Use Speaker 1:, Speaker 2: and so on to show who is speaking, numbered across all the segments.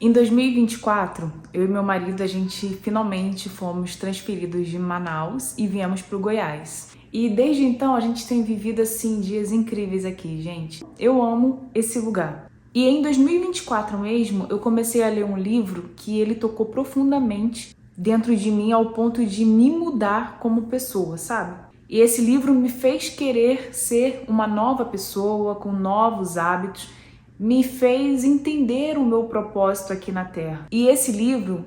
Speaker 1: Em 2024, eu e meu marido, a gente finalmente fomos transferidos de Manaus e viemos para o Goiás. E desde então a gente tem vivido assim dias incríveis aqui, gente. Eu amo esse lugar. E em 2024 mesmo, eu comecei a ler um livro que ele tocou profundamente dentro de mim ao ponto de me mudar como pessoa, sabe? E esse livro me fez querer ser uma nova pessoa, com novos hábitos, me fez entender o meu propósito aqui na Terra. E esse livro,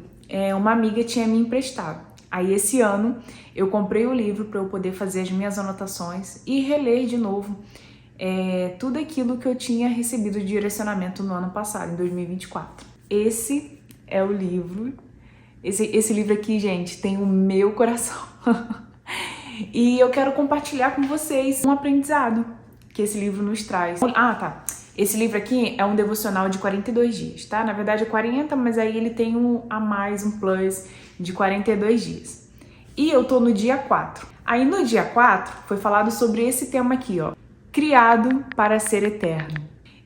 Speaker 1: uma amiga tinha me emprestado. Aí esse ano eu comprei o livro para eu poder fazer as minhas anotações e reler de novo tudo aquilo que eu tinha recebido de direcionamento no ano passado, em 2024. Esse é o livro. Esse livro aqui, gente, tem o meu coração. E eu quero compartilhar com vocês um aprendizado que esse livro nos traz. Esse livro aqui é um devocional de 42 dias, tá? Na verdade é 40, mas aí ele tem um plus de 42 dias. E eu tô no dia 4. Aí no dia 4 foi falado sobre esse tema aqui, ó. Criado para ser eterno.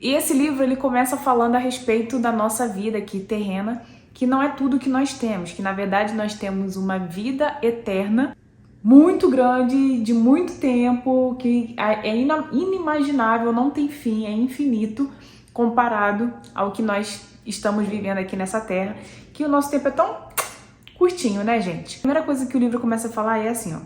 Speaker 1: E esse livro ele começa falando a respeito da nossa vida aqui terrena, que não é tudo que nós temos, que na verdade nós temos uma vida eterna muito grande, de muito tempo, que é inimaginável, não tem fim, é infinito comparado ao que nós estamos vivendo aqui nessa terra, que o nosso tempo é tão curtinho, né, gente? A primeira coisa que o livro começa a falar é assim, ó: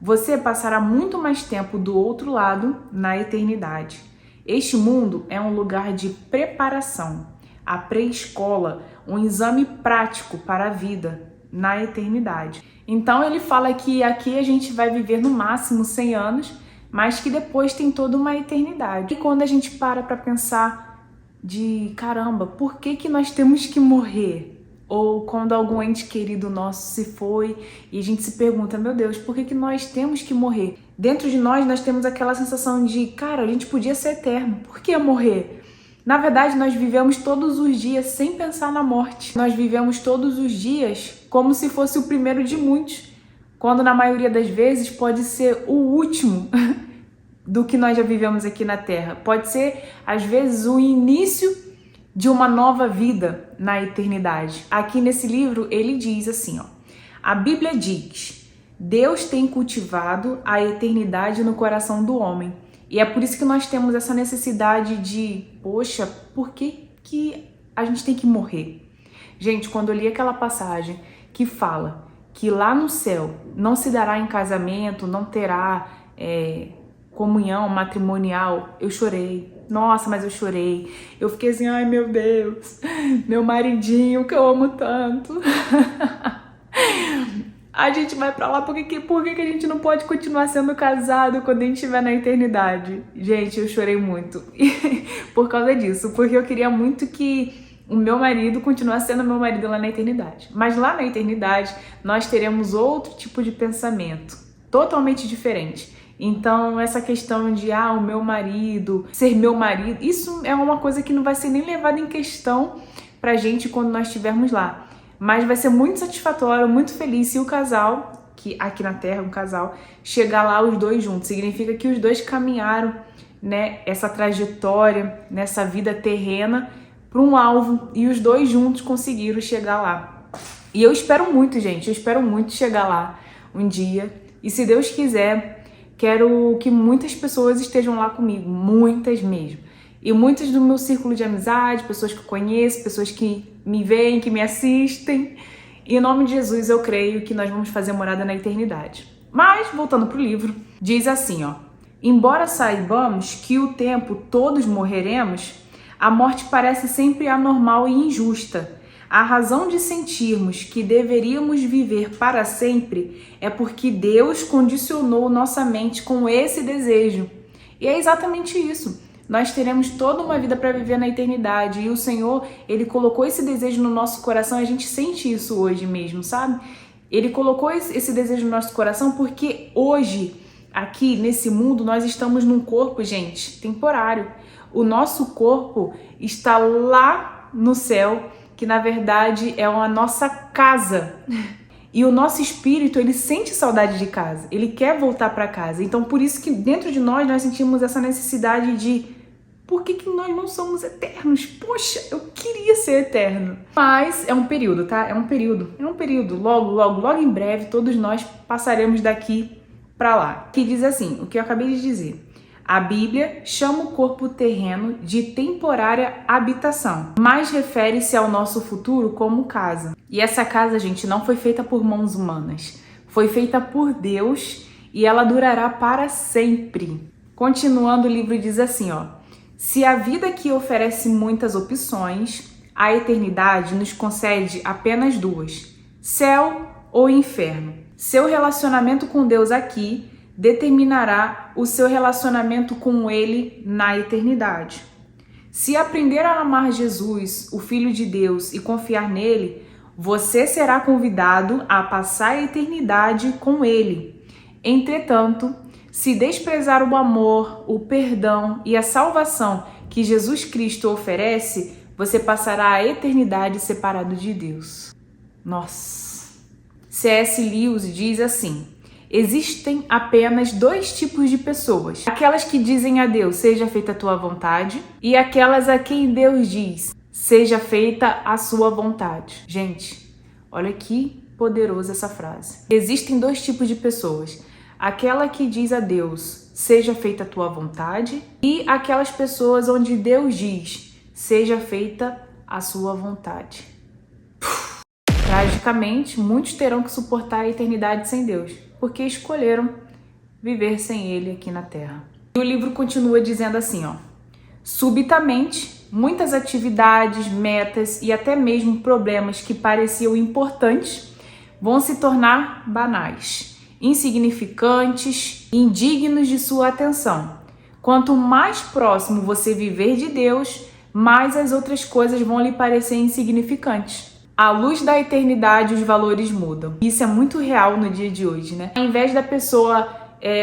Speaker 1: você passará muito mais tempo do outro lado na eternidade. Este mundo é um lugar de preparação, a pré-escola, um exame prático para a vida na eternidade. Então ele fala que aqui a gente vai viver no máximo 100 anos, mas que depois tem toda uma eternidade. E quando a gente para pensar de caramba, por que nós temos que morrer? Ou quando algum ente querido nosso se foi e a gente se pergunta, meu Deus, por que nós temos que morrer? Dentro de nós temos aquela sensação de, cara, a gente podia ser eterno, por que morrer? Na verdade, nós vivemos todos os dias sem pensar na morte. Nós vivemos todos os dias como se fosse o primeiro de muitos, quando na maioria das vezes pode ser o último do que nós já vivemos aqui na Terra. Pode ser, às vezes, o início de uma nova vida na eternidade. Aqui nesse livro, ele diz assim, ó: a Bíblia diz, Deus tem cultivado a eternidade no coração do homem. E é por isso que nós temos essa necessidade de, poxa, por que a gente tem que morrer? Gente, quando eu li aquela passagem que fala que lá no céu não se dará em casamento, não terá comunhão matrimonial, eu chorei. Nossa, mas eu chorei. Eu fiquei assim, ai meu Deus, meu maridinho que eu amo tanto. A gente vai pra lá, por que a gente não pode continuar sendo casado quando a gente estiver na eternidade? Gente, eu chorei muito por causa disso, porque eu queria muito que o meu marido continuasse sendo meu marido lá na eternidade. Mas lá na eternidade, nós teremos outro tipo de pensamento, totalmente diferente. Então, essa questão de, o meu marido, ser meu marido, isso é uma coisa que não vai ser nem levada em questão pra gente quando nós estivermos lá. Mas vai ser muito satisfatório, muito feliz se o casal, que aqui na Terra, um casal, chegar lá os dois juntos. Significa que os dois caminharam, né, essa trajetória, nessa vida terrena, para um alvo, e os dois juntos conseguiram chegar lá. E eu espero muito, gente, eu espero muito chegar lá um dia. E se Deus quiser, quero que muitas pessoas estejam lá comigo, muitas mesmo. E muitas do meu círculo de amizade, pessoas que eu conheço, pessoas que me veem, que me assistem. E em nome de Jesus eu creio que nós vamos fazer morada na eternidade. Mas, voltando pro livro, diz assim, ó: embora saibamos que o tempo todos morreremos, a morte parece sempre anormal e injusta. A razão de sentirmos que deveríamos viver para sempre é porque Deus condicionou nossa mente com esse desejo. E é exatamente isso. Nós teremos toda uma vida para viver na eternidade e o Senhor, Ele colocou esse desejo no nosso coração e a gente sente isso hoje mesmo, sabe? Ele colocou esse desejo no nosso coração porque hoje, aqui nesse mundo, nós estamos num corpo, gente, temporário. O nosso corpo está lá no céu, que na verdade é a nossa casa. E o nosso espírito, ele sente saudade de casa, ele quer voltar para casa. Então, por isso que dentro de nós sentimos essa necessidade de Por que nós não somos eternos? Poxa, eu queria ser eterno. Mas é um período, tá? É um período. Logo em breve, todos nós passaremos daqui para lá. Que diz assim, o que eu acabei de dizer. A Bíblia chama o corpo terreno de temporária habitação, mas refere-se ao nosso futuro como casa. E essa casa, gente, não foi feita por mãos humanas. Foi feita por Deus e ela durará para sempre. Continuando, o livro diz assim, ó. Se a vida aqui oferece muitas opções, a eternidade nos concede apenas duas: céu ou inferno. Seu relacionamento com Deus aqui determinará o seu relacionamento com Ele na eternidade. Se aprender a amar Jesus, o Filho de Deus, e confiar nele, você será convidado a passar a eternidade com Ele. Entretanto, se desprezar o amor, o perdão e a salvação que Jesus Cristo oferece, você passará a eternidade separado de Deus. Nossa! C.S. Lewis diz assim: existem apenas dois tipos de pessoas. Aquelas que dizem a Deus, seja feita a tua vontade, e aquelas a quem Deus diz, seja feita a sua vontade. Gente, olha que poderosa essa frase. Existem dois tipos de pessoas. Aquela que diz a Deus, seja feita a tua vontade, e aquelas pessoas onde Deus diz, seja feita a sua vontade. Tragicamente, muitos terão que suportar a eternidade sem Deus, porque escolheram viver sem Ele aqui na Terra. E o livro continua dizendo assim, ó. Subitamente, muitas atividades, metas e até mesmo problemas que pareciam importantes vão se tornar banais, insignificantes, indignos de sua atenção. Quanto mais próximo você viver de Deus, mais as outras coisas vão lhe parecer insignificantes. À luz da eternidade, os valores mudam. Isso é muito real no dia de hoje, né? Ao invés da pessoa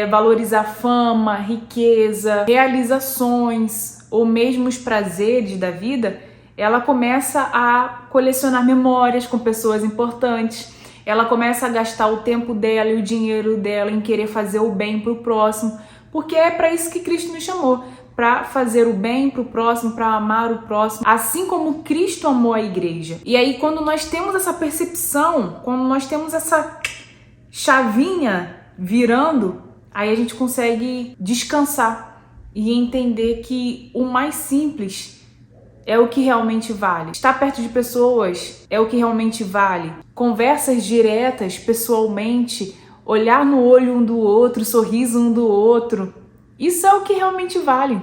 Speaker 1: valorizar fama, riqueza, realizações ou mesmo os prazeres da vida, ela começa a colecionar memórias com pessoas importantes. Ela começa a gastar o tempo dela e o dinheiro dela em querer fazer o bem para o próximo, porque é para isso que Cristo nos chamou, para fazer o bem para o próximo, para amar o próximo, assim como Cristo amou a igreja. E aí, quando nós temos essa percepção, quando nós temos essa chavinha virando, aí a gente consegue descansar e entender que o mais simples é o que realmente vale. Estar perto de pessoas é o que realmente vale. Conversas diretas, pessoalmente, olhar no olho um do outro, sorriso um do outro, isso é o que realmente vale.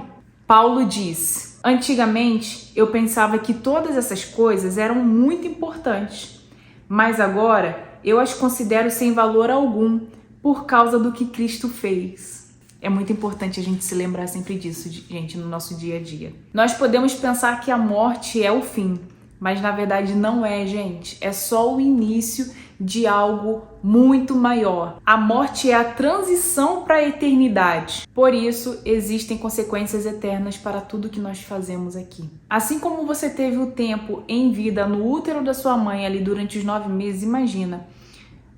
Speaker 1: Paulo diz: antigamente eu pensava que todas essas coisas eram muito importantes, mas agora eu as considero sem valor algum por causa do que Cristo fez. É muito importante a gente se lembrar sempre disso, gente, no nosso dia a dia. Nós podemos pensar que a morte é o fim, mas na verdade não é, gente. É só o início de algo muito maior. A morte é a transição para a eternidade. Por isso, existem consequências eternas para tudo que nós fazemos aqui. Assim como você teve o tempo em vida no útero da sua mãe ali durante os 9 meses, imagina.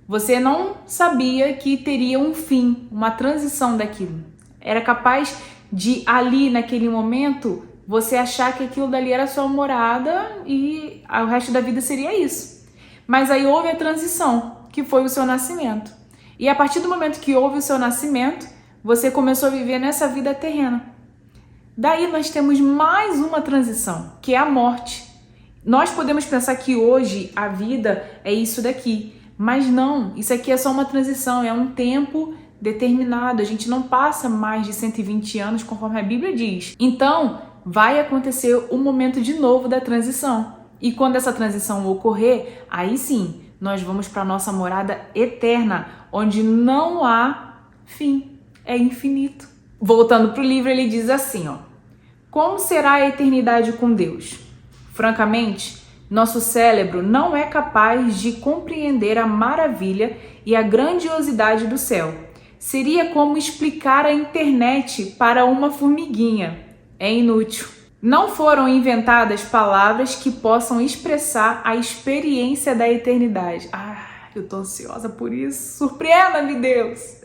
Speaker 1: Você não sabia que teria um fim, uma transição daquilo. Era capaz de ali, naquele momento, você achar que aquilo dali era sua morada e o resto da vida seria isso. Mas aí houve a transição, que foi o seu nascimento. E a partir do momento que houve o seu nascimento, você começou a viver nessa vida terrena. Daí nós temos mais uma transição, que é a morte. Nós podemos pensar que hoje a vida é isso daqui. Mas não, isso aqui é só uma transição, é um tempo determinado. A gente não passa mais de 120 anos, conforme a Bíblia diz. Então, vai acontecer o momento de novo da transição. E quando essa transição ocorrer, aí sim, nós vamos para a nossa morada eterna, onde não há fim, é infinito. Voltando para o livro, ele diz assim, ó: como será a eternidade com Deus? Francamente, nosso cérebro não é capaz de compreender a maravilha e a grandiosidade do céu. Seria como explicar a internet para uma formiguinha. É inútil. Não foram inventadas palavras que possam expressar a experiência da eternidade. Eu tô ansiosa por isso. Surpreenda-me, Deus!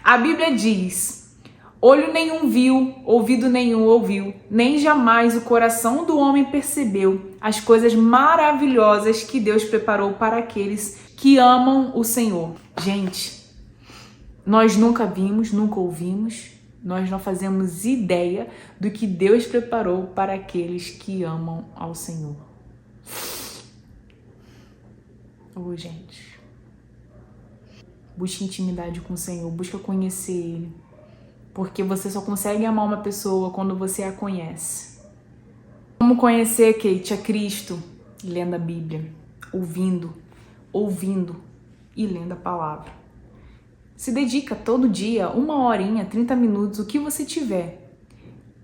Speaker 1: A Bíblia diz: Olho nenhum viu, ouvido nenhum ouviu, nem jamais o coração do homem percebeu as coisas maravilhosas que Deus preparou para aqueles que amam o Senhor. Gente, nós nunca vimos, nunca ouvimos, nós não fazemos ideia do que Deus preparou para aqueles que amam ao Senhor. Oh, gente. Busque intimidade com o Senhor, busca conhecer Ele. Porque você só consegue amar uma pessoa quando você a conhece. Como conhecer, Kate, a Cristo? Lendo a Bíblia, ouvindo e lendo a palavra. Se dedica todo dia, 1 horinha, 30 minutos, o que você tiver.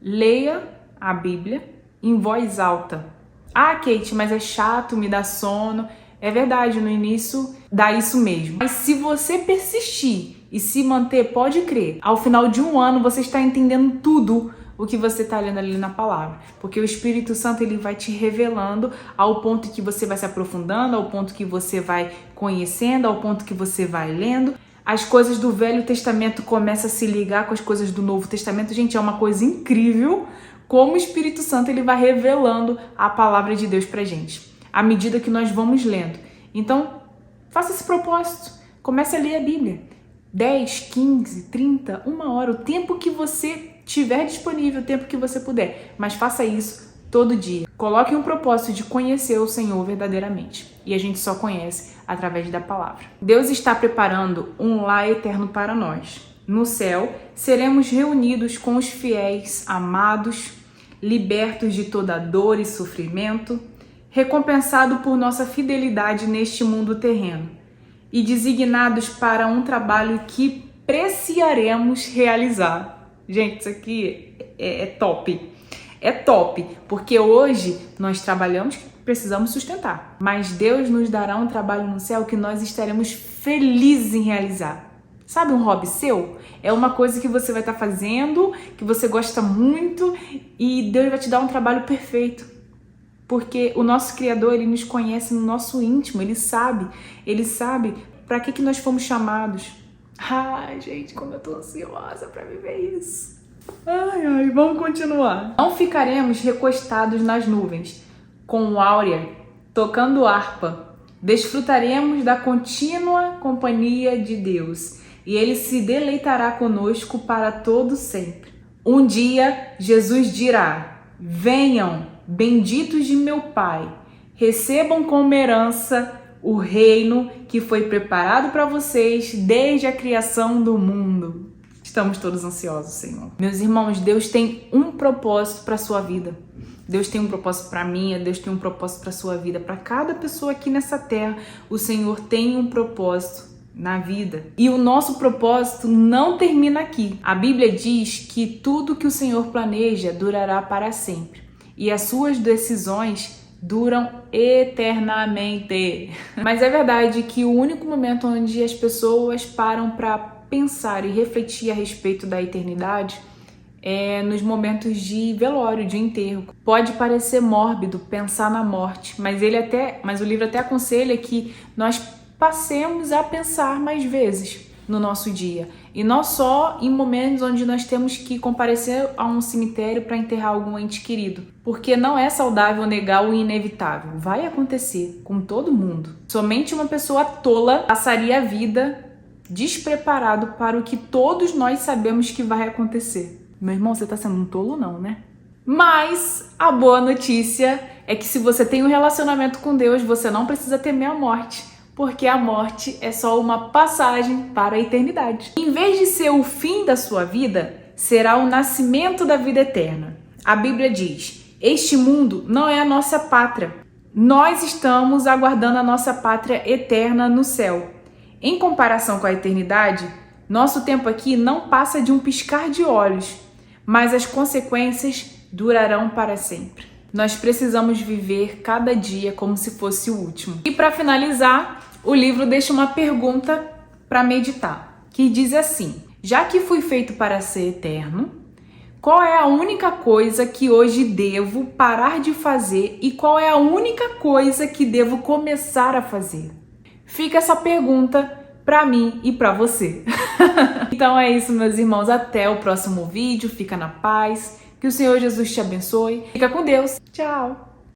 Speaker 1: Leia a Bíblia em voz alta. Ah, Kate, mas é chato, me dá sono. É verdade, no início dá isso mesmo. Mas se você persistir e se manter, pode crer, ao final de 1 ano você está entendendo tudo o que você está lendo ali na palavra. Porque o Espírito Santo ele vai te revelando ao ponto que você vai se aprofundando, ao ponto que você vai conhecendo, ao ponto que você vai lendo. As coisas do Velho Testamento começam a se ligar com as coisas do Novo Testamento. Gente, é uma coisa incrível como o Espírito Santo ele vai revelando a palavra de Deus pra gente, à medida que nós vamos lendo. Então, faça esse propósito. Comece a ler a Bíblia. 10, 15, 30, 1 hora, o tempo que você tiver disponível, o tempo que você puder. Mas faça isso todo dia. Coloque um propósito de conhecer o Senhor verdadeiramente. E a gente só conhece através da palavra. Deus está preparando um lar eterno para nós. No céu, seremos reunidos com os fiéis amados, libertos de toda dor e sofrimento, recompensado por nossa fidelidade neste mundo terreno e designados para um trabalho que preciaremos realizar. Gente, isso aqui é top. É top, porque hoje nós trabalhamos, precisamos sustentar, mas Deus nos dará um trabalho no céu que nós estaremos felizes em realizar. Sabe um hobby seu? É uma coisa que você vai estar fazendo, que você gosta muito e Deus vai te dar um trabalho perfeito. Porque o nosso Criador, ele nos conhece no nosso íntimo, ele sabe para que nós fomos chamados. Ai, gente, como eu tô ansiosa para viver isso. Ai, vamos continuar. Não ficaremos recostados nas nuvens, com áurea, tocando harpa. Desfrutaremos da contínua companhia de Deus e Ele se deleitará conosco para todo sempre. Um dia, Jesus dirá: venham, benditos de meu Pai, recebam como herança o reino que foi preparado para vocês desde a criação do mundo. Estamos todos ansiosos, Senhor. Meus irmãos, Deus tem um propósito para a sua vida. Deus tem um propósito para a minha, Deus tem um propósito para a sua vida. Para cada pessoa aqui nessa terra, o Senhor tem um propósito na vida. E o nosso propósito não termina aqui. A Bíblia diz que tudo que o Senhor planeja durará para sempre. E as suas decisões duram eternamente. Mas é verdade que o único momento onde as pessoas param para pensar e refletir a respeito da eternidade é nos momentos de velório, de enterro. Pode parecer mórbido pensar na morte, mas o livro até aconselha que nós passemos a pensar mais vezes no nosso dia. E não só em momentos onde nós temos que comparecer a um cemitério para enterrar algum ente querido. Porque não é saudável negar o inevitável. Vai acontecer com todo mundo. Somente uma pessoa tola passaria a vida despreparado para o que todos nós sabemos que vai acontecer. Meu irmão, você tá sendo um tolo não, né? Mas a boa notícia é que se você tem um relacionamento com Deus, você não precisa temer a morte. Porque a morte é só uma passagem para a eternidade. Em vez de ser o fim da sua vida, será o nascimento da vida eterna. A Bíblia diz: este mundo não é a nossa pátria. Nós estamos aguardando a nossa pátria eterna no céu. Em comparação com a eternidade, nosso tempo aqui não passa de um piscar de olhos, mas as consequências durarão para sempre. Nós precisamos viver cada dia como se fosse o último. E para finalizar, o livro deixa uma pergunta para meditar, que diz assim: já que fui feito para ser eterno, qual é a única coisa que hoje devo parar de fazer e qual é a única coisa que devo começar a fazer? Fica essa pergunta para mim e para você. Então é isso, meus irmãos. Até o próximo vídeo. Fica na paz. Que o Senhor Jesus te abençoe. Fica com Deus. Tchau!